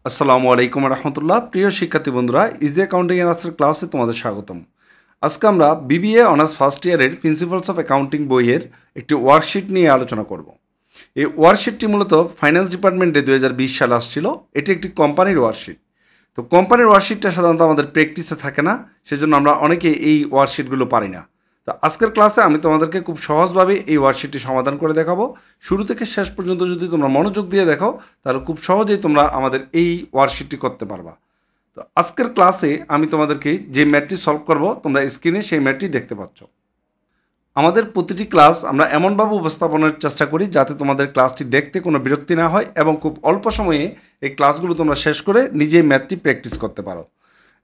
আসসালামু আলাইকুম রহমতুল্লাহ। প্রিয় শিক্ষার্থী বন্ধুরা, ইজি অ্যাকাউন্টিং এর আজকের ক্লাসে তোমাদের স্বাগতম। আজকে আমরা বিবিএ অনার্স ফার্স্ট ইয়ারের প্রিন্সিপালস অফ অ্যাকাউন্টিং বইয়ের একটি ওয়ার্কশিট নিয়ে আলোচনা করব। এই ওয়ার্কশিটটি মূলত ফাইন্যান্স ডিপার্টমেন্টে 2020 সালে আসছিল। এটি একটি কোম্পানির ওয়ার্কশিট। তো কোম্পানির ওয়ার্কশিটটা সাধারণত আমাদের প্র্যাকটিসে থাকে না, সেজন্য আমরা অনেকেই এই ওয়ার্কশিটগুলো পারি না। তো আজকের ক্লাসে আমি তোমাদেরকে খুব সহজভাবে এই ওয়ার্কশিটটি সমাধান করে দেখাবো। শুরু থেকে শেষ পর্যন্ত যদি তোমরা মনোযোগ দিয়ে দেখো, তাহলে খুব সহজেই তোমরা আমাদের এই ওয়ার্কশিটটি করতে পারবা। তো আজকের ক্লাসে আমি তোমাদেরকে যে ম্যাথটি সলভ করব, তোমরা স্ক্রিনে সেই ম্যাথটি দেখতে পাচ্ছ। আমাদের প্রতিটি ক্লাস আমরা এমনভাবে উপস্থাপনের চেষ্টা করি যাতে তোমাদের ক্লাসটি দেখতে কোনো বিরক্তি না হয় এবং খুব অল্প সময়ে এই ক্লাসগুলো তোমরা শেষ করে নিজেই ম্যাথটি প্র্যাকটিস করতে পারো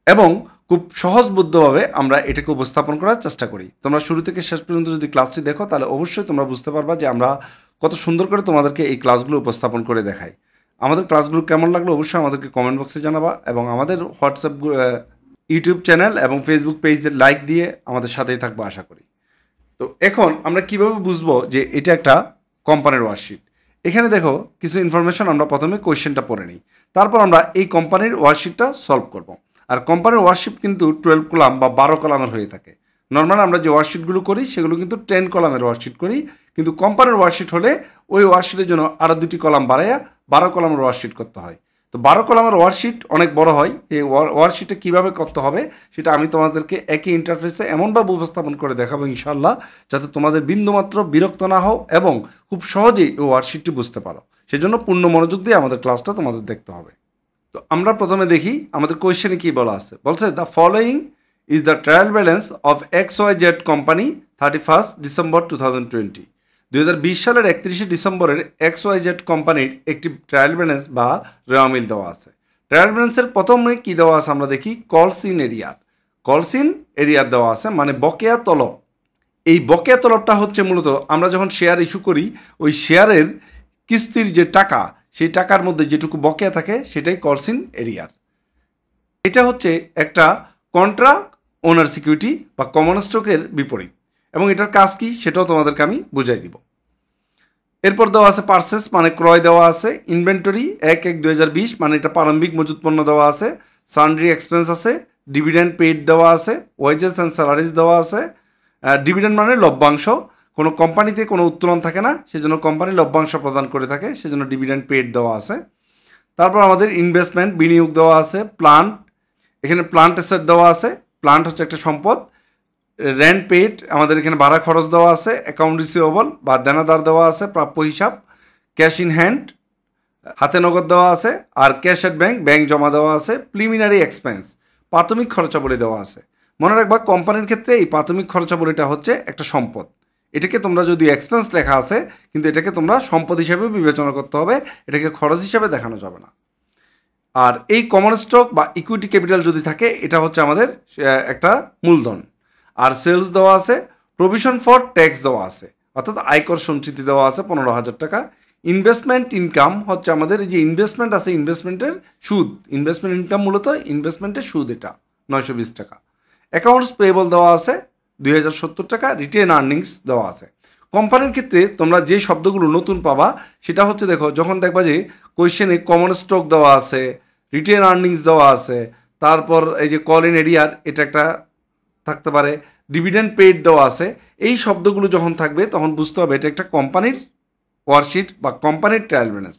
এবং খুব সহজবুদ্ধভাবে আমরা এটাকে উপস্থাপন করার চেষ্টা করি। তোমরা শুরু থেকে শেষ পর্যন্ত যদি ক্লাসটি দেখো, তাহলে অবশ্যই তোমরা বুঝতে পারবা যে আমরা কত সুন্দর করে তোমাদেরকে এই ক্লাসগুলো উপস্থাপন করে দেখাই। আমাদের ক্লাসগুলো কেমন লাগলো অবশ্যই আমাদেরকে কমেন্ট বক্সে জানাবা এবং আমাদের হোয়াটসঅ্যাপ ইউটিউব চ্যানেল এবং ফেসবুক পেজের লাইক দিয়ে আমাদের সাথেই থাকবো আশা করি। তো এখন আমরা কিভাবে বুঝবো যে এটা একটা কোম্পানির ওয়ার্কশিট? এখানে দেখো কিছু ইনফরমেশন, আমরা প্রথমে কোয়েশ্চেনটা পড়ে নিই, তারপর আমরা এই কোম্পানির ওয়ার্কশিটটা সলভ করব। আর কোম্পানির ওয়ার্কশিট কিন্তু 12 কলাম বা 12 কলামের হয়ে থাকে। নর্মাল আমরা যে ওয়ার্কশিটগুলো করি সেগুলো কিন্তু 10 কলামের ওয়ার্কশিট করি, কিন্তু কোম্পানির ওয়ার্কশিট হলে ওই ওয়ার্কশিটের জন্য আরও 2টি কলাম বাড়াইয়া 12 কলামের ওয়ার্কশিট করতে হয়। তো 12 কলামের ওয়ার্কশিট অনেক বড় হয়। এই ওয়ার্কশিটটা কীভাবে করতে হবে সেটা আমি তোমাদেরকে একই ইন্টারফেসে এমনভাবে উপস্থাপন করে দেখাবো ইনশাল্লাহ, যাতে তোমাদের বিন্দুমাত্র বিরক্ত না হও এবং খুব সহজেই এই ওয়ার্কশিটটি বুঝতে পারো। সেজন্য পূর্ণ মনোযোগ দিয়ে আমাদের ক্লাসটা তোমাদের দেখতে হবে। তো আমরা প্রথমে দেখি আমাদের কোয়েশ্চেনে কী বলা আছে। বলছে the following is the trial balance of XYZ company 31 December 2020। 2020 সালের 31 ডিসেম্বরের XYZ কোম্পানির একটি ট্রায়াল ব্যালেন্স বা রেওয়ামিল দেওয়া আছে। ট্রায়াল ব্যালেন্সের প্রথমে কী দেওয়া আছে আমরা দেখি, কলস ইন এরিয়ার দেওয়া আছে, মানে বকেয়া তলব। এই বকেয়া তলবটা হচ্ছে মূলত আমরা যখন শেয়ার ইস্যু করি, ওই শেয়ারের কিস্তির যে টাকা, সেই টাকার মধ্যে যেটুকু বকেয়া থাকে সেটাই কলস ইন এরিয়ার। এটা হচ্ছে একটা কন্ট্রা ওনার সিকিউরিটি বা কমন স্টকের বিপরীত, এবং এটার কাজ কি সেটাও তোমাদেরকে আমি বুঝাই দিব। এরপর দেওয়া আছে পারচেস, মানে ক্রয় দেওয়া আছে। ইনভেন্টরি 1/1/2020, মানে এটা প্রারম্ভিক মজুত পণ্য দেওয়া আছে। সান্ড্রি এক্সপেন্স আছে। ডিভিডেন্ড পেইড দেওয়া আছে। ওয়েজেস অ্যান্ড স্যালারিজ দেওয়া আছে। ডিভিডেন্ড মানে লভ্যাংশ। কোনো কোম্পানিতে কোনো উত্তোলন থাকে না, সেজন্য কোম্পানি লভ্যাংশ প্রদান করে থাকে, সেজন্য ডিভিডেন্ড পেইড দেওয়া আছে। তারপর আমাদের ইনভেস্টমেন্ট, বিনিয়োগ দেওয়া আছে। প্লান্ট, এখানে প্লান্ট অ্যাসেট দেওয়া আছে। প্লান্ট হচ্ছে একটা সম্পদ। রেন্ট পেইড, আমাদের এখানে ভাড়া খরচ দেওয়া আছে। অ্যাকাউন্ট রিসিভেবল বা দেনাদার দেওয়া আছে, প্রাপ্য হিসাব। ক্যাশ ইন হ্যান্ড, হাতে নগদ দেওয়া আছে। আর ক্যাশ এট ব্যাংক জমা দেওয়া আছে। প্রিলিমিনারি এক্সপেন্স, প্রাথমিক খরচাবলী দেওয়া আছে। মনে রাখবা কোম্পানির ক্ষেত্রে এই প্রাথমিক খরচাবলীটা হচ্ছে একটা সম্পদ। এটাকে তোমরা যদি এক্সপেন্স লেখা আছে, কিন্তু এটাকে তোমরা সম্পদ হিসাবে বিবেচনা করতে হবে, এটাকে খরচ হিসাবে দেখানো যাবে না। আর এই কমন স্টক বা ইকুইটি ক্যাপিটাল যদি থাকে, এটা হচ্ছে আমাদের একটা মূলধন। আর সেলস দেওয়া আছে। প্রভিশন ফর ট্যাক্স দেওয়া আছে, অর্থাৎ আয়কর সঞ্চিতি দেওয়া আছে 15,000 টাকা। ইনভেস্টমেন্ট ইনকাম হচ্ছে আমাদের এই যে ইনভেস্টমেন্ট আছে, ইনভেস্টমেন্টের সুদ। ইনভেস্টমেন্ট ইনকাম মূলত ইনভেস্টমেন্টের সুদ, এটা 920 টাকা। অ্যাকাউন্টস পেয়েবল দেওয়া আছে 2070 টাকা। রিটেন আর্নিংস দেওয়া আছে। কোম্পানির ক্ষেত্রে তোমরা যে শব্দগুলো নতুন পাবা সেটা হচ্ছে, দেখো যখন দেখবা যে কোয়েশ্চেনে কমন স্টক দেওয়া আছে, রিটেন আর্নিংস দেওয়া আছে, তারপর এই যে কল ইন এরিয়ার, এটা একটা থাকতে পারে, ডিভিডেন্ড পেইড দেওয়া আছে, এই শব্দগুলো যখন থাকবে তখন বুঝতে হবে এটা একটা কোম্পানির ওয়ার্কশিট বা কোম্পানির ট্রায়াল ব্যালেন্স।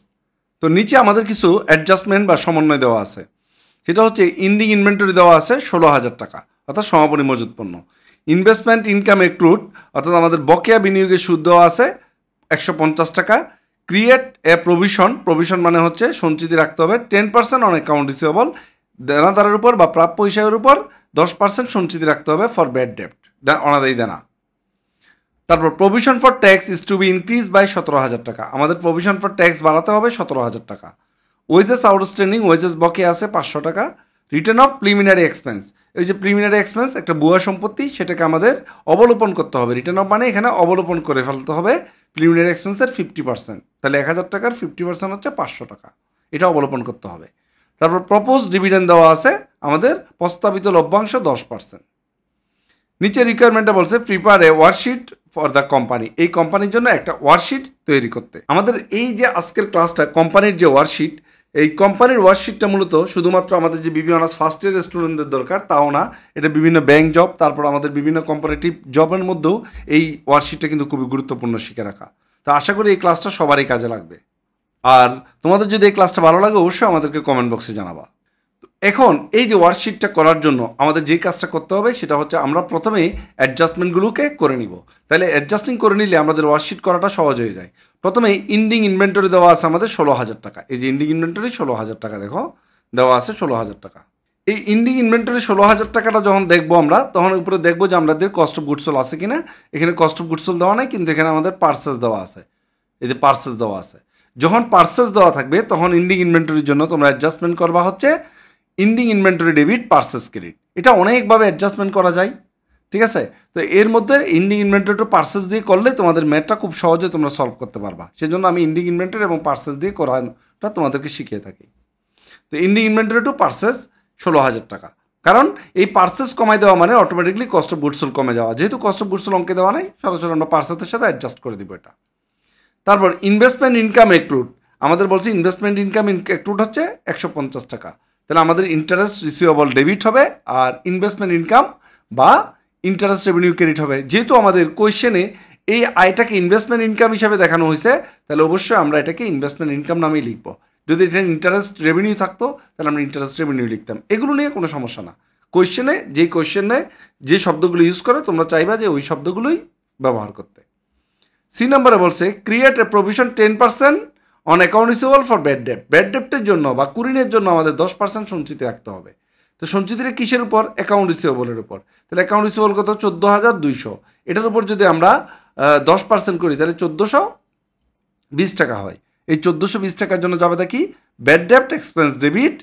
তো নিচে আমাদের কিছু অ্যাডজাস্টমেন্ট বা সমন্বয় দেওয়া আছে। সেটা হচ্ছে ইন্ডিং ইনভেন্টরি দেওয়া আছে 16,000 টাকা, অর্থাৎ সমাপনী মজুত পণ্য। ইনভেস্টমেন্ট ইনকাম এক্রুড, অর্থাৎ আমাদের বকেয়া বিনিয়োগের সুদ দেওয়া আছে 150 টাকা। ক্রিয়েট এ প্রভিশন মানে হচ্ছে সঞ্চিতি রাখতে হবে 10% অন অ্যাকাউন্ট রিসিভেবল, দেনাদারের উপর বা প্রাপ্য হিসাবের উপর 10% সঞ্চিতি রাখতে হবে ফর ব্যাড ডেপ্ট, অনাদায়ী দেনা। তারপর provision for tax is to be increase by 17,000 টাকা, আমাদের প্রভিশন ফর ট্যাক্স বাড়াতে হবে 17,000 টাকা। ওয়েজেস আউটস্ট্যান্ডিং, ওয়েজেস বকেয়া আছে 500 টাকা। রিটার্ন অফ প্রিলিমিনারি এক্সপেন্স, এই যে প্রিলিমিনারি এক্সপেন্স একটা ভুয়া সম্পত্তি, সেটাকে আমাদের অবলোপন করতে হবে। রিটার্ন অফ মানে এখানে অবলোপন করে ফেলতে হবে প্রিলিমিনারি এক্সপেন্সের 50%, তাহলে 1,000 টাকার 50% হচ্ছে 500 টাকা, এটা অবলোপন করতে হবে। তারপর প্রপোজ ডিভিডেন্ড দেওয়া আছে, আমাদের প্রস্তাবিত লভ্যাংশ 10%। নিচে রিকোয়ারমেন্টটা বলছে prepare a worksheet for the company, এই কোম্পানির জন্য একটা ওয়ার্কশিট তৈরি করতে। আমাদের এই যে আজকের ক্লাসটা কোম্পানির যে ওয়ার্কশিট, এই কোম্পানির ওয়ার্কশিটটা মূলত শুধুমাত্র আমাদের যে বিবি অনার্স ফার্স্ট ইয়ারের স্টুডেন্টদের দরকার তাও না, এটা বিভিন্ন ব্যাংক জব, তারপর আমাদের বিভিন্ন কম্পারেটিভ জবের মধ্যেও এই ওয়ার্কশিটটা কিন্তু খুবই গুরুত্বপূর্ণ শিখে রাখা। তো আশা করি এই ক্লাসটা সবারই কাজে লাগবে। আর তোমাদের যদি এই ক্লাসটা ভালো লাগে অবশ্যই আমাদেরকে কমেন্ট বক্সে জানাবা। এখন এই যে ওয়ার্কশিটটা করার জন্য আমাদের যে কাজটা করতে হবে সেটা হচ্ছে আমরা প্রথমে অ্যাডজাস্টমেন্টগুলোকে করে নিব। তাহলে অ্যাডজাস্টিং করে নিলে আমাদের ওয়ার্কশিট করাটা সহজ হয়ে যায়। প্রথমে ইন্ডিং ইনভেন্টরি দেওয়া আছে আমাদের 16,000 টাকা। এই যে ইন্ডিং ইনভেন্টরি 16,000 টাকা দেখো দেওয়া আছে 16,000 টাকা। এই ইন্ডিং ইনভেন্টরি 16,000 টাকাটা যখন দেখবো আমরা, তখন উপরে দেখবো যে আমাদের কস্ট অফ গুডস সোল্ড আছে কিনা। এখানে কস্ট অফ গুডস সোল্ড দেওয়া নাই, কিন্তু এখানে আমাদের পার্সেস দেওয়া আছে। এই যে পার্সেস দেওয়া আছে, যখন পার্সেস দেওয়া থাকবে তখন ইন্ডিং ইনভেন্টরির জন্য তোমরা অ্যাডজাস্টমেন্ট করবা হচ্ছে ending inventory debit purchase credit. এটা অনেকভাবে অ্যাডজাস্টমেন্ট করা যায়, ঠিক আছে। তো এর মধ্যে ইন্ডিং ইনভেন্টরি টু পার্সেস দিয়ে করলে তোমাদের ম্যাথটা খুব সহজে তোমরা সলভ করতে পারবা। সেজন্য আমি ইন্ডিং ইনভেন্টরি এবং পার্সেস দিয়ে করাটা তোমাদেরকে শিখিয়ে থাকি। তো ইন্ডিং ইনভেন্টরি টু পার্সেস 16,000 টাকা, কারণ এই পার্সেস কমাই দেওয়া মানে automatically cost of goods sold কমে যাওয়া। যেহেতু কস্ট অফ গুডস সোল্ড অঙ্কে দেওয়া নাই, সরাসরি আমরা পার্সেসের সাথে অ্যাডজাস্ট করে দিব এটা। তারপর ইনভেস্টমেন্ট ইনকাম অ্যাক্রুড, আমাদের বলছি ইনভেস্টমেন্ট ইনকাম অ্যাক্রুড হচ্ছে 150 টাকা। তাহলে আমাদের ইন্টারেস্ট রিসিভেবল ডেবিট হবে আর ইনভেস্টমেন্ট ইনকাম বা ইন্টারেস্ট রেভিনিউ ক্রেডিট হবে। যেহেতু আমাদের কোয়েশ্চেনে এই আয়টাকে ইনভেস্টমেন্ট ইনকাম হিসাবে দেখানো হয়েছে, তাহলে অবশ্যই আমরা এটাকে ইনভেস্টমেন্ট ইনকাম নামেই লিখবো। যদি এটা ইন্টারেস্ট রেভিনিউ থাকতো তাহলে আমরা ইন্টারেস্ট রেভিনিউ লিখতাম। এগুলো নিয়ে কোনো সমস্যা না। কোয়েশ্চেনে যে শব্দগুলো ইউজ করে তোমরা চাইবা যে ওই শব্দগুলোই ব্যবহার করতে। সি নাম্বারে বলছে create a provision 10% on account receivable for bad debt. Bad ডেপ্টের জন্য বা কুরিনের জন্য আমাদের 10% সঞ্চিতি রাখতে হবে। তো সঞ্চিতিটা কিসের উপর? অ্যাকাউন্ট রিসিভেবলের উপর। তাহলে অ্যাকাউন্ট রিসিভেবল কত? 14,200। এটার উপর যদি আমরা 10% করি তাহলে 1,420 টাকা হয়। এই 1,420 টাকার জন্য যাবে কি? ব্যাড ডেপ্ট expense debit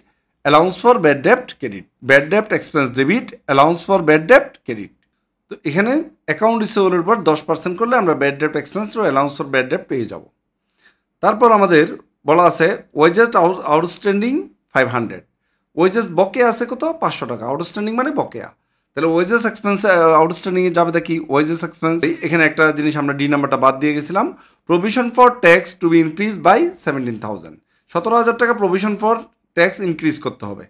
allowance for bad ডেপ্ট ক্রেডিট। ব্যাড ডেপ্ট expense debit allowance for bad ডেপ্ট ক্রেডিট। তো এখানে অ্যাকাউন্ট রিসিভেবলের উপর 10% করলে আমরা ব্যাড ডেপ্ট expense O allowance for bad ডেপ্ট পেয়ে যাব। তারপর আমাদের বলা আছে ওয়েজেস আউটস্ট্যান্ডিং 500। ওয়েজেস বকেয়া আছে কত? 500 টাকা। আউটস্ট্যান্ডিং মানে বকেয়া। তাহলে ওয়েজেস এক্সপেন্স আউটস্ট্যান্ডিংয়ে যাবে দেখি ওয়েজেস এক্সপেন্স। এখানে একটা জিনিস আমরা ডি নাম্বারটা বাদ দিয়ে গেছিলাম। Provision for tax to be increase by 17,000। 17,000 টাকা প্রভিশন ফর ট্যাক্স ইনক্রিজ করতে হবে।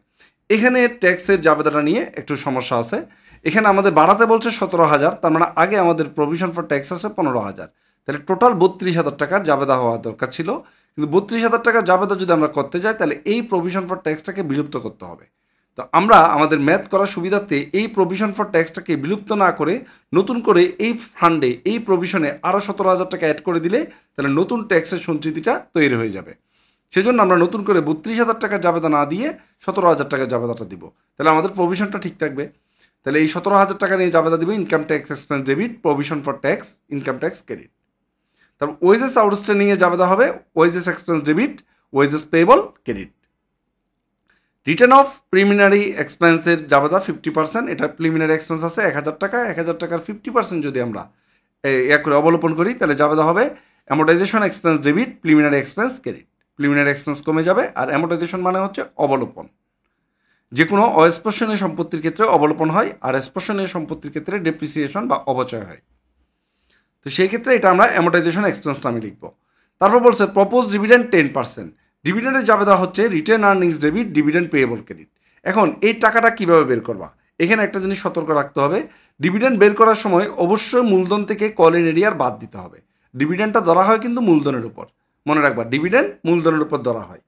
এখানে ট্যাক্সের জাবেদাটা নিয়ে একটু সমস্যা আছে। এখানে আমাদের বাড়াতে বলছে 17,000, তার মানে আগে আমাদের প্রভিশন ফর ট্যাক্স আছে 15,000। তাহলে টোটাল 32,000 টাকার জাবেদা হওয়া দরকার ছিল। কিন্তু 32,000 টাকার জাবেদা যদি আমরা করতে যাই তাহলে এই প্রভিশন ফর ট্যাক্সটাকে বিলুপ্ত করতে হবে। তো আমরা আমাদের ম্যাথ করার সুবিধার্থে এই প্রভিশন ফর ট্যাক্সটাকে বিলুপ্ত না করে নতুন করে এই ফান্ডে এই প্রভিশনে আরও 17,000 টাকা অ্যাড করে দিলে তাহলে নতুন ট্যাক্সের সঞ্চিতিটা তৈরি হয়ে যাবে। সেজন্য আমরা নতুন করে 32,000 টাকার জাবেদা না দিয়ে 17,000 টাকার জাবেদাটা দিব। তাহলে আমাদের প্রভিশনটা ঠিক থাকবে। তাহলে এই 17,000 টাকা নিয়ে জাবেদা দিব income tax expense debit, provision for tax, income tax credit. তারপর ওয়েজেস আউটস্ট্যান্ডিংয়ে জাবেদা হবে wages expense debit, wages payable credit. Return of preliminary এক্সপেন্সের জাবেদা 50%। এটা প্রিলিমিনারি এক্সপেন্স আছে 1,000 টাকা। 1,000 টাকার 50% যদি আমরা করে অবলোপন করি তাহলে জাবেদা হবে amortisation expense debit, preliminary expense credit. Preliminary expense কমে যাবে আর অ্যামোর্টাইজেশন মানে হচ্ছে অবলোপন। যে কোনো অস্পর্শনীয় সম্পত্তির ক্ষেত্রে অবলোপন হয় আর স্পর্শনীয় সম্পত্তির ক্ষেত্রে ডেপ্রিসিয়েশন বা অবচয় হয়। তো সেই ক্ষেত্রে এটা আমরা অ্যামোর্টাইজেশন এক্সপেন্স নামে লিখব। তারপর বলছে প্রপোজ ডিভিডেন্ড 10%। ডিভিডেন্ডের জাবেদা হচ্ছে written earnings debit, dividend payable credit. এখন এই টাকাটা কিভাবে বের করবা? এখানে একটা জিনিস সতর্ক রাখতে হবে, ডিভিডেন্ড বের করার সময় অবশ্যই মূলধন থেকে কলিং এরিয়ার বাদ দিতে হবে। ডিভিডেন্ডটা ধরা হয় কিন্তু মূলধনের উপর, মনে রাখবা ডিভিডেন্ড মূলধনের উপর ধরা হয়।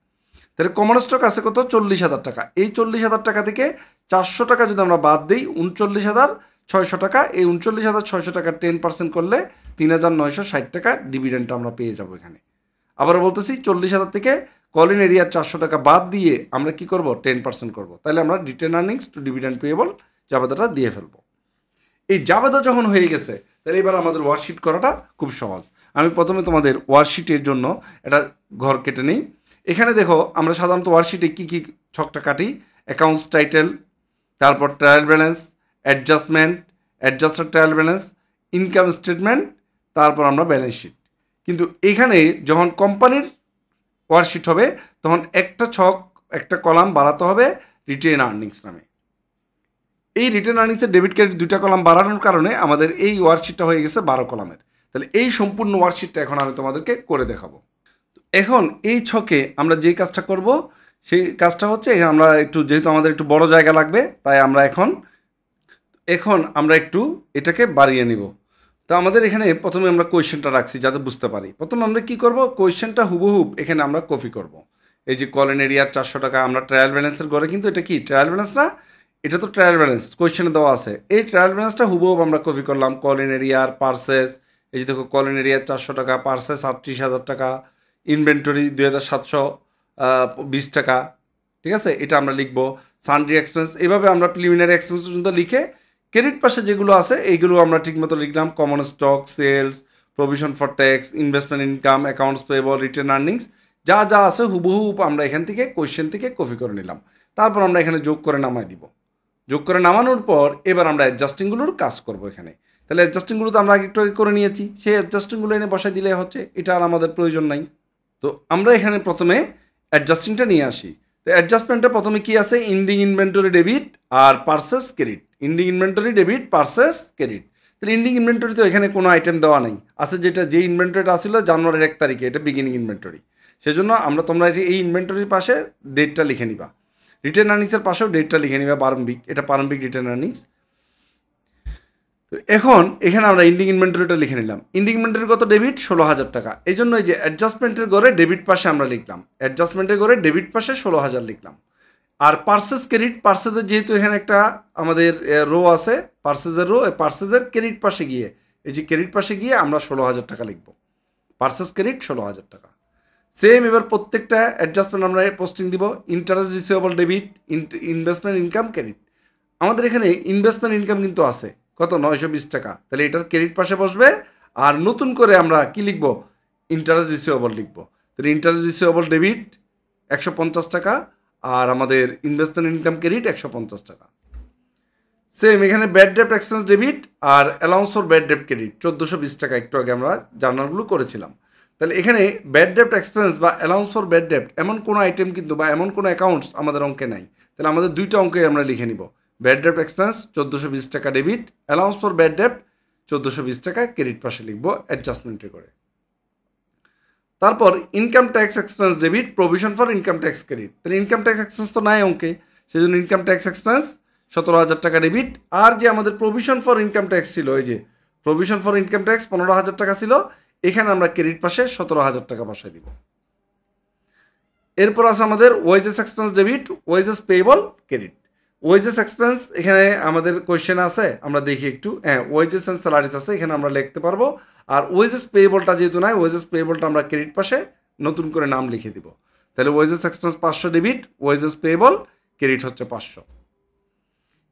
তাহলে কমন স্টক আছে কত? 40,000 টাকা। এই 40,000 টাকা থেকে 400 টাকা যদি আমরা বাদ দিই 39,600 টাকা। এই 39,600 টাকা 10% করলে 3,960 টাকা ডিভিডেন্ডটা আমরা পেয়ে যাবো এখানে। আবার বলতেছি 40,000 থেকে কলিং এরিয়ার 400 টাকা বাদ দিয়ে আমরা কি করব? 10% করব। তাহলে আমরা retained earnings to dividend payable জাবেদাটা দিয়ে ফেলবো। এই জাবেদা যখন হয়ে গেছে তাহলে এবার আমাদের ওয়ার্কশিট করাটা খুব সহজ। আমি প্রথমে তোমাদের ওয়ার্কশিটের জন্য একটা ঘর কেটে নিই। এখানে দেখো আমরা সাধারণত ওয়ার্কশিটে কী কী ছকটা কাটি? অ্যাকাউন্টস টাইটেল, তারপর trial balance, adjustment, adjusted trial balance, income statement, তারপর আমরা ব্যালেন্স শিট। কিন্তু এখানে যখন কোম্পানির ওয়ার্কশিট হবে তখন একটা ছক একটা কলাম বাড়াতে হবে রিটেন আর্নিংস নামে। এই রিটেন আর্নিংসের ডেবিট ক্রেডিট দুইটা কলাম বাড়ানোর কারণে আমাদের এই ওয়ার্কশিটটা হয়ে গেছে 12 কলামের। তাহলে এই সম্পূর্ণ ওয়ার্কশিটটা এখন আমি তোমাদেরকে করে দেখাবো। এখন এই ছকে আমরা যে কাজটা করব সেই কাজটা হচ্ছে আমরা একটু, যেহেতু আমাদের একটু বড় জায়গা লাগবে, তাই আমরা এখন আমরা একটু এটাকে বাড়িয়ে নিব। তো আমাদের এখানে প্রথমে আমরা কোয়েশ্চেনটা রাখছি যাতে বুঝতে পারি। প্রথমে আমরা কি করব, কোয়েশ্চেনটা হুবহুব এখানে আমরা কপি করব। এই যে কলেন এরিয়ার 400 টাকা, আমরা ট্রায়াল ব্যালেন্সের ঘরে, কিন্তু এটা কি ট্রায়াল ব্যালেন্স না, এটা তো ট্রায়াল ব্যালেন্স কোয়েশ্চেনে দেওয়া আছে। এই ট্রায়াল ব্যালেন্সটা হুবহুব আমরা কপি করলাম। কলেন এরিয়ার পার্সেস, এই যে দেখো কলেন এরিয়ার 400 টাকা, পার্সেস 38,000 টাকা, ইনভেন্টরি 2,720 টাকা, ঠিক আছে, এটা আমরা লিখবো। সানড্রি এক্সপেন্স, এভাবে আমরা প্রিলিমিনারি এক্সপেন্স পর্যন্ত লিখে ক্রেডিট পাশে যেগুলো আছে এইগুলো আমরা ঠিকমতো লিখলাম। Common stock, sales, provision for tax, investment income, accounts payable, return earnings, যা যা আছে হুবহুব আমরা এখান থেকে কোয়েশ্চেন থেকে কপি করে নিলাম। তারপর আমরা এখানে যোগ করে নামাই দিব। যোগ করে নামানোর পর এবার আমরা অ্যাডজাস্টিংগুলোর কাজ করব এখানে। তাহলে অ্যাডজাস্টিংগুলো তো আমরা একটু আগে করে নিয়েছি, সেই অ্যাডজাস্টিংগুলো এনে বসাই দিলে হচ্ছে, এটা আর আমাদের প্রয়োজন নাই। তো আমরা এখানে প্রথমে অ্যাডজাস্টিংটা নিয়ে আসি। তো অ্যাডজাস্টমেন্টটা প্রথমে কি আছে, ইন্ডিং ইনভেন্টরি ডেবিট আর purchase credit. Ending inventory debit, purchase credit. তাহলে ইন্ডিং ইনভেন্টরি তো এখানে কোনো আইটেম দেওয়া নাই, আছে যেটা, যে ইনভেন্টরিটা আসছিল জানুয়ারির 1 তারিখে, এটা বিগিনিং ইনভেন্টরি। সেজন্য তোমরা এই ইনভেন্টরির পাশে ডেটটা লিখে নিবা। রিটার্ন আর্নিংসের পাশেও ডেটটা লিখে নিবা, প্রারম্ভিক, এটা প্রারম্ভিক রিটার্ন আর্নিংস। তো এখন এখানে আমরা ইন্ডিং ইনভেন্টরিটা লিখে নিলাম। ইন্ডিং ইনভেন্টরি কত, ডেবিট 16,000 টাকা। এই জন্য এই যে অ্যাডজাস্টমেন্টের ঘরে ডেবিট পাশে আমরা লিখলাম, অ্যাডজাস্টমেন্টের ঘরে ডেবিট পাশে 16,000 লিখলাম। আর পার্সেস ক্রেডিট, পার্সেসের যেহেতু এখানে একটা আমাদের রো আছে, পার্সেসের রো, পার্সেসের ক্রেডিট পাশে গিয়ে, এই যে ক্রেডিট পাশে গিয়ে আমরা 16,000 টাকা লিখবো। পার্সেস ক্রেডিট 16,000 টাকা। সেম এবার প্রত্যেকটা অ্যাডজাস্টমেন্ট আমরা পোস্টিং দিব। Interest receivable debit, investment income credit. আমাদের এখানে ইনভেস্টমেন্ট ইনকাম কিন্তু আছে কত, 920 টাকা। তাহলে এটার ক্রেডিট পাশে বসবে। আর নতুন করে আমরা কি লিখবো, ইন্টারেস্ট রিসিভেবল লিখবো। তাহলে ইন্টারেস্ট রিসিভেবল ডেবিট 150 টাকা, আর আমাদের ইনভেস্টমেন্ট ইনকাম ক্রেডিট 150 টাকা। সেম এখানে ব্যাড ডেপ্ট এক্সপেন্স ডেবিট আর অ্যালাউন্স ফর ব্যাড ডেপ্ট ক্রেডিট 1420 টাকা, একটু আগে আমরা জার্নালগুলো করেছিলাম। তাহলে এখানে ব্যাড ডেপ্ট এক্সপেন্স বা অ্যালাউন্স ফর ব্যাড ডেপ্ট এমন কোনো আইটেম কিন্তু, বা এমন কোনো অ্যাকাউন্টস আমাদের অঙ্কে নাই। তাহলে আমাদের দুইটা অঙ্কে আমরা লিখে নিব, ব্যাড ডেপ্ট এক্সপেন্স 1420 টাকা ডেবিট, অ্যালাউন্স ফর ব্যাড ডেপ্ট 1420 টাকা ক্রেডিট পাশে লিখবো অ্যাডজাস্টমেন্টে করে। তারপর income tax expense debit, provision for income tax credit. তাহলে ইনকাম ট্যাক্স এক্সপেন্স তো নাই অঙ্কে, সেই জন্য ইনকাম ট্যাক্স এক্সপেন্স 17,000 টাকা ডেবিট। আর যে আমাদের প্রভিশন ফর ইনকাম ট্যাক্স ছিল, এই যে প্রভিশন ফর ইনকাম ট্যাক্স 15,000 টাকা ছিল, এখানে আমরা ক্রেডিট পাশে 17,000 টাকা বসাই দিব। এরপর আছে আমাদের wages expense debit, wages payable credit. Wages expense এখানে আমাদের কোয়েশ্চেন আছে, আমরা দেখি একটু। হ্যাঁ, ওয়েজেস অ্যান্ড স্যালারিজ আছে, এখানে আমরা লিখতে পারবো। আর ওয়েজেস পেয়েবলটা যেহেতু নাই, ওয়েজেস পেয়েবলটা আমরা ক্রেডিট পাশে নতুন করে নাম লিখে দিব। তাহলে wages expense 500 debit, wages payable credit হচ্ছে 500।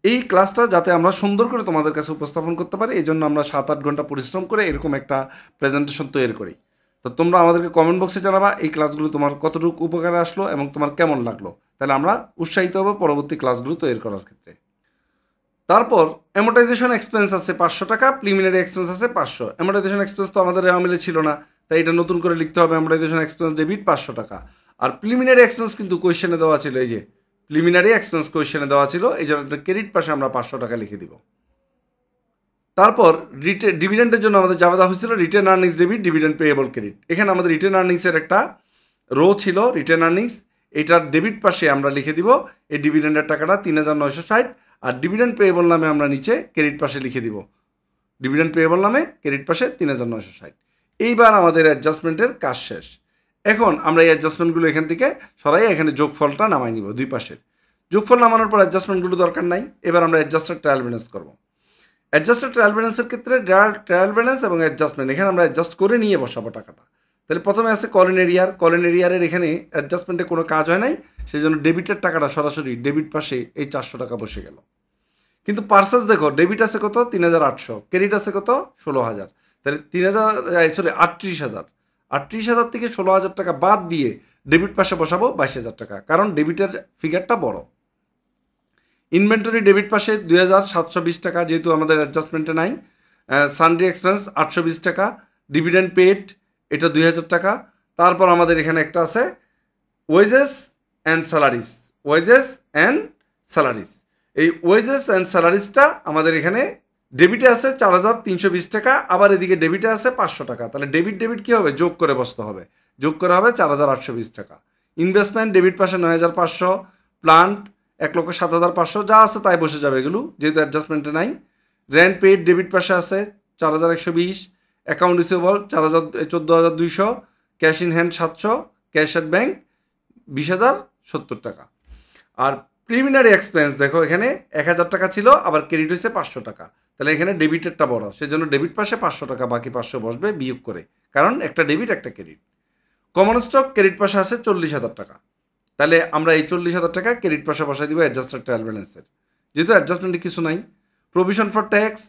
এই ক্লাসটা যাতে আমরা সুন্দর করে তোমাদের কাছে উপস্থাপন করতে পারি, এই জন্য আমরা 7-8 ঘন্টা পরিশ্রম করে এরকম একটা প্রেজেন্টেশন তৈরি করি। তো তোমরা আমাদেরকে কমেন্ট বক্সে জানাবা এই ক্লাসগুলো তোমার কতটুকু উপকারে আসলো এবং তোমার কেমন লাগলো। তাহলে আমরা উৎসাহিত হবো পরবর্তী ক্লাসগুলো তৈরি করার ক্ষেত্রে। তারপর অ্যামোটাইজেশন এক্সপেন্স আছে 500 টাকা, প্রিলিমিনারি এক্সপেন্স আছে 500। অ্যামোটাইজেশন এক্সপেন্স তো আমাদের রেওয়া মিলে ছিল না, তাই এটা নতুন করে লিখতে হবে। অ্যামোটাইজেশন এক্সপেন্স ডেবিট 500 টাকা। আর প্রিলিমিনারি এক্সপেন্স কিন্তু কোয়েশ্চেনে দেওয়া ছিল, এই যে প্রিলিমিনারি এক্সপেন্স কোয়েশ্চেনে দেওয়া ছিল, এই জন্য ক্রেডিট পাশে আমরা 500 টাকা লিখে দিব। তারপর ডিভিডেন্ডের জন্য আমাদের যা দেওয়া হয়েছিল, return earnings debit, dividend payable credit. এখানে আমাদের রিটার্ন আর্নিংসের একটা রো ছিল, রিটার্ন আর্নিংস, এটার ডেবিট পাশে আমরা লিখে দিব এই ডিভিডেন্ডের টাকাটা 3,960। আর ডিভিডেন্ড পেয়েবল নামে আমরা নিচে ক্রেডিট পাশে লিখে দিব, ডিভিডেন্ড পেয়েবল নামে ক্রেডিট পাশে 3,960। এইবার আমাদের অ্যাডজাস্টমেন্টের কাজ শেষ। এখন আমরা এই অ্যাডজাস্টমেন্টগুলো এখান থেকে সরাই এখানে যোগফলটা নামাই নিব দুই পাশের। যোগফল নামানোর পর অ্যাডজাস্টমেন্টগুলো দরকার নাই। এবার আমরা অ্যাডজাস্টেড ট্রায়াল ব্যালেন্স করবো। অ্যাডজাস্টেড ট্রায়াল ব্যালেন্সের ক্ষেত্রে ট্রায়াল ব্যালেন্স এবং অ্যাডজাস্টমেন্ট এখানে আমরা অ্যাডজাস্ট করে নিয়ে বসাবো টাকাটা। তাহলে প্রথমে আছে কলেন এরিয়ার। কলেন এরিয়ারের এখানে অ্যাডজাস্টমেন্টে কোনো কাজ হয় নাই, সেই জন্য ডেবিটের টাকাটা সরাসরি ডেবিট পাশে এই 400 টাকা বসে গেল। কিন্তু পার্সেস দেখো, ডেবিট আছে কত 3,800, ক্রেডিট আছে কত 16,000। তাহলে 38,000 থেকে 16,000 টাকা বাদ দিয়ে ডেবিট পাশে বসাবো 22,000 টাকা, কারণ ডেবিটের ফিগারটা বড়। ইনভেন্টরি ডেবিট পাশে 2,720 টাকা, যেহেতু আমাদের অ্যাডজাস্টমেন্টে নাই। সানডে এক্সপেন্স 820 টাকা, ডিভিডেন্ড পেড এটা 2,000 টাকা। তারপর আমাদের এখানে একটা আছে wages and salaries, wages and salaries. এই ওয়েজেস অ্যান্ড স্যালারিজটা আমাদের এখানে ডেবিটে আছে 4,320 টাকা, আবার এদিকে ডেবিটে আছে 500 টাকা। তাহলে ডেবিট কী হবে, যোগ করে বসতে হবে, যোগ করে হবে 4,820 টাকা। ইনভেস্টমেন্ট ডেবিট পাশে 9,500, প্লান্ট 1,07,500, যা আছে তাই বসে যাবে এগুলো, যেহেতু অ্যাডজাস্টমেন্টে নাই। রেন্ট পেইড ডেবিট পাশে আছে 4,120, account receivable 14,200, cash in hand 700, cash at bank 20,070 টাকা। আর প্রিলিমিনারি এক্সপেন্স দেখো এখানে 1,000 টাকা ছিল, আবার ক্রেডিট হয়েছে 500 টাকা, তাহলে এখানে ডেবিটেরটা বড়, সেজন্য ডেবিট পাশে 500 টাকা, বাকি 500 বসবে বিয়োগ করে, কারণ একটা ডেবিট একটা ক্রেডিট। কমন স্টক ক্রেডিট পাশে আছে 40,000 টাকা, তাহলে আমরা এই 40,000 টাকা ক্রেডিট পাশে বসাই দিব অ্যাডজাস্টেড ট্রায়াল ব্যালেন্সের, যেহেতু অ্যাডজাস্টমেন্টে কিছু নাই। প্রভিশন ফর ট্যাক্স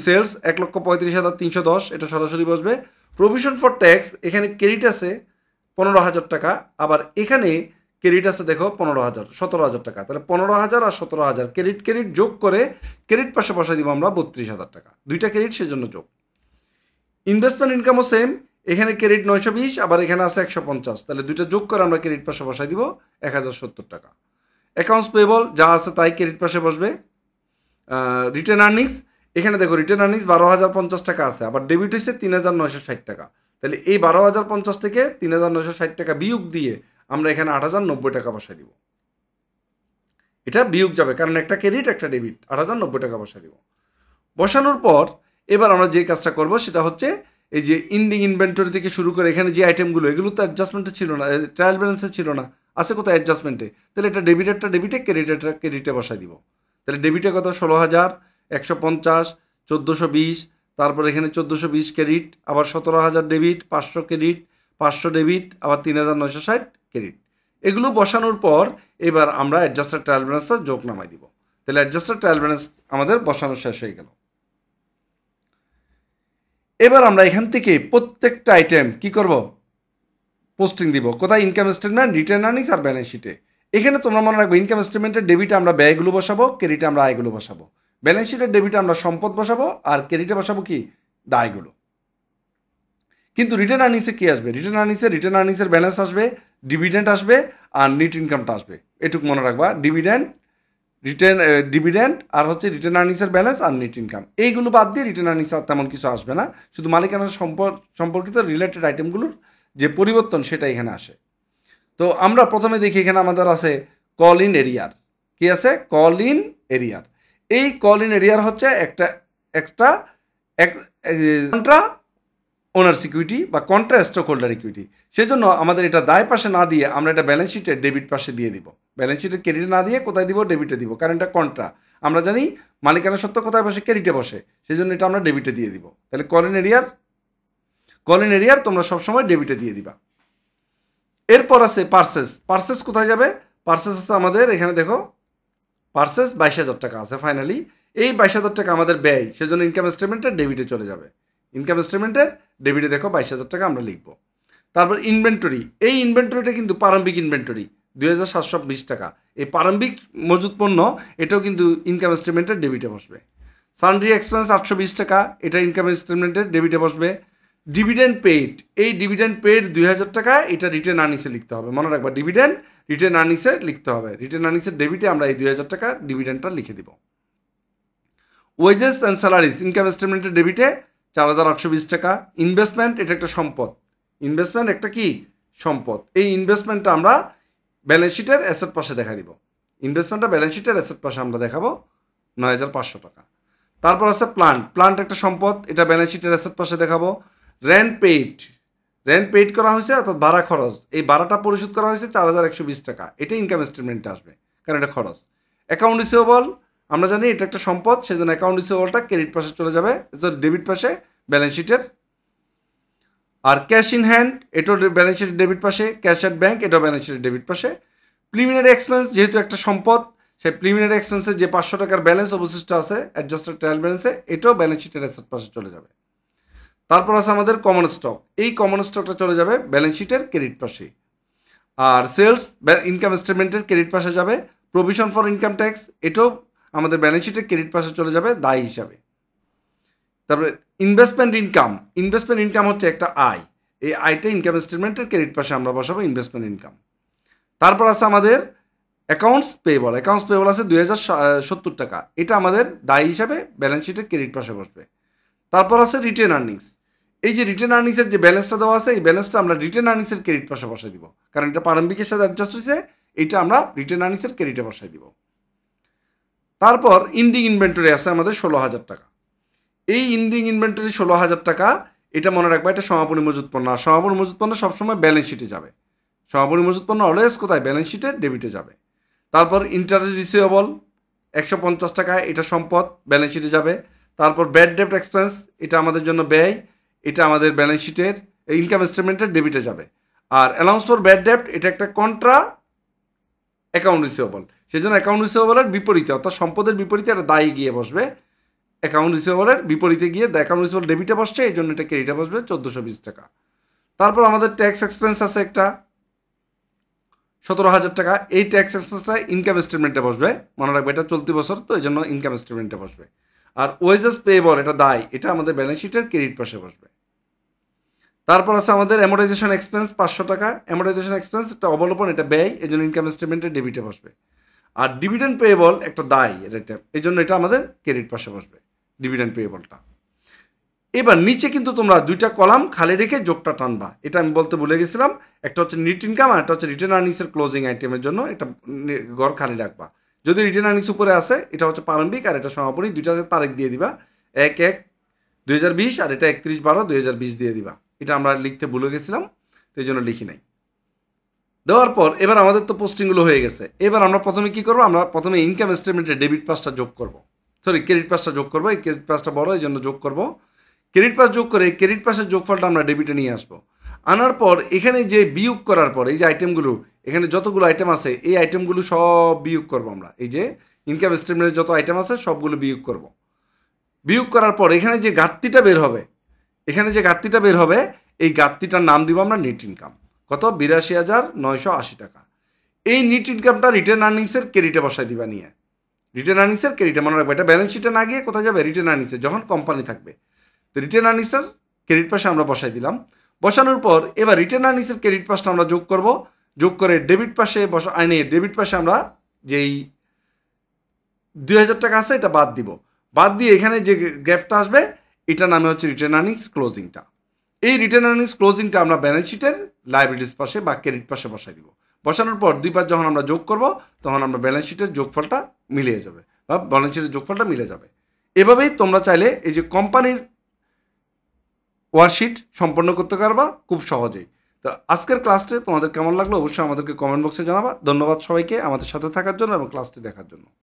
সেলস 1,35,310, এটা সরাসরি বসবে। প্রভিশন ফর ট্যাক্স এখানে ক্রেডিট আছে 15,000 টাকা, আবার এখানে ক্রেডিট আছে দেখো 17,000 টাকা, তাহলে 15,000 আর 17,000 ক্রেডিট যোগ করে ক্রেডিট পাশে বসাই দিব আমরা 32,000 টাকা, দুইটা ক্রেডিট সেজন্য যোগ। ইনভেস্টমেন্ট ইনকামও সেম, এখানে ক্রেডিট 920, আবার এখানে আছে 150, তাহলে দুইটা যোগ করে আমরা ক্রেডিট পাশে বসাই দিব 1,070 টাকা। অ্যাকাউন্টস পেয়েবল যা আছে তাই ক্রেডিট পাশে বসবে। রিটার্ন আর্নিংস, এখানে দেখো রিটার্ন আর্নিংস 12,050 টাকা আছে, আবার ডেবিট হয়েছে 3,960 টাকা, তাহলে এই 12,050 থেকে 3,960 টাকা বিয়োগ দিয়ে আমরা এখানে 8,090 টাকা বসাই দিব। এটা বিয়োগ যাবে, কারণ একটা ক্রেডিট একটা ডেবিট, 8,090 টাকা বসাই দিব। বসানোর পর এবার আমরা যে কাজটা করব সেটা হচ্ছে এই যে ইন্ডিং ইনভেন্টরি থেকে শুরু করে এখানে যে আইটেমগুলো, এগুলো তো অ্যাডজাস্টমেন্টে ছিল না, ট্রায়াল ব্যালেন্সে ছিল না, আছে কোথায় অ্যাডজাস্টমেন্টে, তাহলে এটা ডেবিটেরটা ডেবিটে, ক্রেডিটেরটা ক্রেডিটে বসাই দিব। তাহলে ডেবিটে কত 16,150, 1,420, তারপর এখানে 1,420 ক্রেডিট, আবার 17,000 ডেবিট, 500 ক্রেডিট, 500 ডেবিট, আবার 3,960 ক্রেডিট। এগুলো বসানোর পর এবার আমরা অ্যাডজাস্টেড ট্রায়াল ব্যালেন্সটা যোগ নামাই দিব। তাহলে অ্যাডজাস্টেড ট্রায়াল ব্যালেন্স আমাদের বসানো শেষ হয়ে গেল। এবার আমরা এখান থেকে প্রত্যেকটা আইটেম কি করব, পোস্টিং দিব কোথায়, ইনকাম স্টেটমেন্ট, রিটার্ন আর্নিংস আর ব্যালেন্স শিটে। এখানে তোমরা মনে রাখবো ইনকাম স্টেটমেন্টের ডেবিটে আমরা ব্যয়গুলো বসাবো, ক্রেডিটে আমরা আয়গুলো বসাবো। ব্যালেন্স শিটের ডেবিটে আমরা সম্পদ বসাবো, আর ক্রেডিটে বসাবো কি, দায়গুলো। কিন্তু রিটার্ন আর্নিংসে কি আসবে, রিটার্ন আর্নিংসের ব্যালেন্স আসবে, ডিভিডেন্ড আসবে, আর নেট ইনকামটা আসবে। এটুকু মনে রাখবা, ডিভিডেন্ড আর হচ্ছে রিটার্ন আর্নিংসের ব্যালেন্স আর নেট ইনকাম, এইগুলো বাদ দিয়ে রিটার্ন আর্নিংস আর তেমন কিছু আসবে না, শুধু মালিকানার সম্পর্কিত রিলেটেড আইটেমগুলোর যে পরিবর্তন সেটা এখানে আসে। তো আমরা প্রথমে দেখি এখানে আমাদের আছে কল ইন এরিয়ার, কি আছে, কল ইন এরিয়ার। এই কল ইন এরিয়ার হচ্ছে একটা এক্সট্রা কন্ট্রা ওনার সিকিউরিটি বা কন্ট্রা স্টক হোল্ডার ইকুইটি, সেজন্য আমাদের এটা দায় পাশে না দিয়ে আমরা এটা ব্যালেন্স শিটের ডেবিট পাশে দিয়ে দিব। ব্যালেন্স শিটের ক্রেডিটে না দিয়ে কোথায় দিব, ডেবিটে দিব, কারণ এটা কন্ট্রা। আমরা জানি মালিকানা সত্ত্ব কোথায় বসে, ক্রেডিটে বসে, সেজন্য এটা আমরা ডেবিটে দিয়ে দিব। তাহলে কল ইন এরিয়ার তোমরা সবসময় ডেবিটে দিয়ে দিবা। এরপর আছে পার্সেস কোথায় যাবে, পার্সেস আছে আমাদের এখানে দেখো, পার্সেস 22,000 টাকা আছে ফাইনালি। এই 22,000 টাকা আমাদের ব্যয়, সেজন্য ইনকাম স্টেটমেন্টের ডেবিটে চলে যাবে। ইনকাম স্টেটমেন্টের ডেবিটে দেখো 22,000 টাকা আমরা লিখব। তারপর ইনভেন্টরি, এই ইনভেন্টরিটা কিন্তু প্রারম্ভিক ইনভেন্টরি 2,720 টাকা। এই প্রারম্ভিক মজুত পণ্য এটাও কিন্তু ইনকাম স্টেটমেন্টের ডেবিটে বসবে। সানড্রি এক্সপেন্স 820 টাকা, এটা ইনকাম স্টেটমেন্টের ডেবিটে বসবে। ডিভিডেন্ড পেইড, এই ডিভিডেন্ড পেইড 2,000 টাকা, এটা রিটার্ন আর্নিংসে লিখতে হবে, মনে রাখবা ডিভিডেন্ড রিটার্ন আর্নিংসে লিখতে হবে। রিটার্ন আর্নিংসের ডেবিটে আমরা এই 2,000 টাকা ডিভিডেন্ডটা লিখে দিব। ওয়েজেস অ্যান্ড স্যালারিজ ইনকাম স্টেটমেন্টের ডেবিটে 4,820 টাকা। ইনভেস্টমেন্ট, এটা একটা সম্পদ, ইনভেস্টমেন্ট একটা কি সম্পদ, এই ইনভেস্টমেন্টটা আমরা ব্যালেন্স শিটের অ্যাসেট পাশে দেখা দিব। ইনভেস্টমেন্টটা ব্যালেন্স শিটের অ্যাসেট পাশে আমরা দেখাবো 9,500 টাকা। তারপর আছে প্লান্ট একটা সম্পদ, এটা ব্যালেন্স শিটের অ্যাসেট পাশে দেখাবো। রেন্ট পেইড করা হয়েছে, অর্থাৎ ভাড়া খরচ, এই ভাড়াটা পরিশোধ করা হয়েছে 4,120 টাকা, এটা ইনকাম স্টেটমেন্টে আসবে, কারণ এটা খরচ। অ্যাকাউন্ট রিসিভেবল, আমরা জানি এটা একটা সম্পদ, সেজন্য অ্যাকাউন্ট রিসিভেবলটা ক্রেডিট পাশে চলে যাবে, ডেবিট পাশে ব্যালেন্স শিটের। আর ক্যাশ ইন হ্যান্ড, এটাও ব্যালেন্স শিটের ডেবিট পাশে। ক্যাশ অ্যাট ব্যাংক, এটাও ব্যালেন্স শিটের ডেবিট পাশে। প্রিলিমিনারি এক্সপেন্স, যেহেতু একটা সম্পদ, সেই প্রিলিমিনারি এক্সপেন্সের যে 500 টাকার ব্যালেন্স অবশিষ্ট আছে অ্যাডজাস্টেড ট্রায়াল ব্যালেন্সে, এটাও ব্যালেন্স শিটের অ্যাসেট পাশে চলে যাবে। তারপর আছে আমাদের কমন স্টক, এই কমন স্টকটা চলে যাবে ব্যালেন্স শিটের ক্রেডিট পাশে। আর সেলস ইনকাম স্টেটমেন্টের ক্রেডিট পাশে যাবে। প্রভিশন ফর ইনকাম ট্যাক্স, এটাও আমাদের ব্যালেন্স শিটের ক্রেডিট পাশে চলে যাবে দায় হিসাবে। তারপরে ইনভেস্টমেন্ট ইনকাম হচ্ছে একটা আয়, এই আয়টা ইনকাম স্টেটমেন্টের ক্রেডিট পাশে আমরা বসাবো ইনভেস্টমেন্ট ইনকাম। তারপর আছে আমাদের অ্যাকাউন্টস পেয়েবল আছে 2,070 টাকা, এটা আমাদের দায় হিসাবে ব্যালেন্স শিটের ক্রেডিট পাশে বসবে। তারপর আছে রিটেন আর্নিংস, এই যে রিটেন আর্নিংসের যে ব্যালেন্সটা দেওয়া আছে এই ব্যালেন্সটা আমরা রিটেন আর্নিংসের ক্রেডিট পাশে বসাই দিব, কারণ এটা প্রারম্ভিকের সাথে অ্যাডজাস্ট হয়েছে, এটা আমরা রিটেন আর্নিংসের ক্রেডিটে বসাই দিব। তারপর ইন্ডিং ইনভেন্টরি আছে আমাদের 16,000 টাকা। এই ইন্ডিং ইনভেন্টরি 16,000 টাকা, এটা মনে রাখবা এটা সমাপনী মজুত পণ্য, আর সমাপনী মজুত পণ্য সবসময় ব্যালেন্স শিটে যাবে। সমাপনী মজুত পণ্য অলওয়েজ কোথায়? ব্যালেন্স শিটে ডেবিটে যাবে। তারপর ইন্টারেস্ট রিসিভেবল 150 টাকা, এটা সম্পদ, ব্যালেন্স শিটে যাবে। তারপর ব্যাড ডেপ্ট এক্সপেন্স, এটা আমাদের জন্য ব্যয়, এটা আমাদের ব্যালেন্স শিটের ইনকাম স্টেটমেন্টের ডেবিটে যাবে। আর অ্যালাউন্স ফর ব্যাড ডেপ্ট, এটা একটা কন্ট্রা অ্যাকাউন্ট রিসিভেবল, সেই জন্য অ্যাকাউন্ট রিসিভেবলের বিপরীতে অর্থাৎ সম্পদের বিপরীতে একটা দায়ী গিয়ে বসবে। অ্যাকাউন্ট রিসিভেবলের বিপরীতে গিয়ে অ্যাকাউন্ট রিসিভেবল ডেবিটে বসছে, এই জন্য এটা ক্রেডিটে বসবে 1420 টাকা। তারপর আমাদের ট্যাক্স এক্সপেন্স আছে একটা 17,000 টাকা। এই ট্যাক্স এক্সপেন্সটা ইনকাম স্টেটমেন্টে বসবে, মনে রাখবে এটা চলতি বছর তো এই জন্য ইনকাম স্টেটমেন্টে বসবে। আর ওয়েজেস পেয়েবল, এটা দায়, এটা আমাদের ব্যালেন্স শিটের ক্রেডিট পাশে বসবে। তারপর আছে আমাদের অ্যামোটাইজেশন এক্সপেন্স 500 টাকা। অ্যামোটাইজেশন এক্সপেন্স একটা অবলম্বন, এটা ব্যয়, এই জন্য ইনকাম স্টেটমেন্টে ডেবিটে বসবে। আর ডিভিডেন্ড পেয়েবল একটা দায়, এটা এই জন্য এটা আমাদের ক্রেডিট পাশে বসবে ডিভিডেন্ড পেয়েবলটা। এবার নিচে কিন্তু তোমরা দুইটা কলাম খালি রেখে যোগটা টানবা, এটা আমি বলতে ভুলে গেছিলাম। একটা হচ্ছে নেট ইনকাম আর একটা হচ্ছে রিটেন আর্নিংসের ক্লোজিং আইটেমের জন্য একটা ঘর খালি রাখবা। যদি রিটেন আর্নিংস উপরে আসে এটা হচ্ছে প্রারম্ভিক আর এটা সমাপনী, দুইটাতে তারিখ দিয়ে দিবা, 1/1/2020 আর এটা 31/12/2020 দিয়ে দিবা। এটা আমরা লিখতে ভুলে গেছিলাম তো এই জন্য লিখি নাই। দেওয়ার পর এবার আমাদের তো পোস্টিংগুলো হয়ে গেছে। এবার আমরা প্রথমে কি করবো? আমরা প্রথমে ইনকাম স্টেটমেন্টে ডেবিট পাসটা যোগ করবো, সরি ক্রেডিট পাসটা যোগ করবো। এই ক্রেডিট পাসটা বড় এই জন্য যোগ করবো। ক্রেডিট পাস যোগ করে ক্রেডিট পাসের যোগফলটা আমরা ডেবিটে নিয়ে আসবো। আনার পর এখানে যে বিয়োগ করার পর এই যে আইটেমগুলো, এখানে যতগুলো আইটেম আছে এই আইটেমগুলো সব বিয়োগ করবো আমরা। এই যে ইনকাম স্টেটমেন্টের যত আইটেম আছে সবগুলো বিয়োগ করব। বিয়োগ করার পর এখানে যে ঘাটতিটা বের হবে, এখানে যে ঘাটতিটা বের হবে এই ঘাটতিটার নাম দিব আমরা নেট ইনকাম। কত? 82,980 টাকা। এই নেট ইনকামটা রিটেন আর্নিংসের ক্রেডিটে বসাই দিবা নিয়ে। রিটেন আর্নিংসের ক্রেডিটে মনে রাখবে, এটা ব্যালেন্স শিটে না গিয়ে কোথায় যাবে? রিটেন আর্নিংসে, যখন কোম্পানি থাকবে। তো রিটেন আর্নিংসটার ক্রেডিট পাশে আমরা বসাই দিলাম। বসানোর পর এবার রিটেন আর্নিংসের ক্রেডিট পাশটা আমরা যোগ করব। যোগ করে ডেবিট পাশে আইনে ডেবিট পাশে আমরা যেই 2,000 টাকা আছে এটা বাদ দিব। বাদ দিয়ে এখানে যে গ্রাফটা আসবে এটার নামে হচ্ছে রিটেন আর্নিংস ক্লোজিংটা। এই রিটেন আর্নিংস ক্লোজিংটা আমরা ব্যালেন্স শিটের লাইবিলিটিস পাশে বা ক্রেডিট পাশে বসাই দিব। বসানোর পর দুইবার যখন আমরা যোগ করব তখন আমরা ব্যালেন্স শিটের যোগফলটা মিলিয়ে যাবে বা ব্যালেন্স শিটের যোগফলটা মিলে যাবে। এভাবেই তোমরা চাইলে এই যে কোম্পানির ওয়ার্কশিট সম্পন্ন করতে পারবা খুব সহজেই। তো আজকের ক্লাসটি তোমাদের কেমন লাগলো অবশ্যই আমাদেরকে কমেন্ট বক্সে জানাবা। ধন্যবাদ সবাইকে আমাদের সাথে থাকার জন্য এবং ক্লাসটি দেখার জন্য।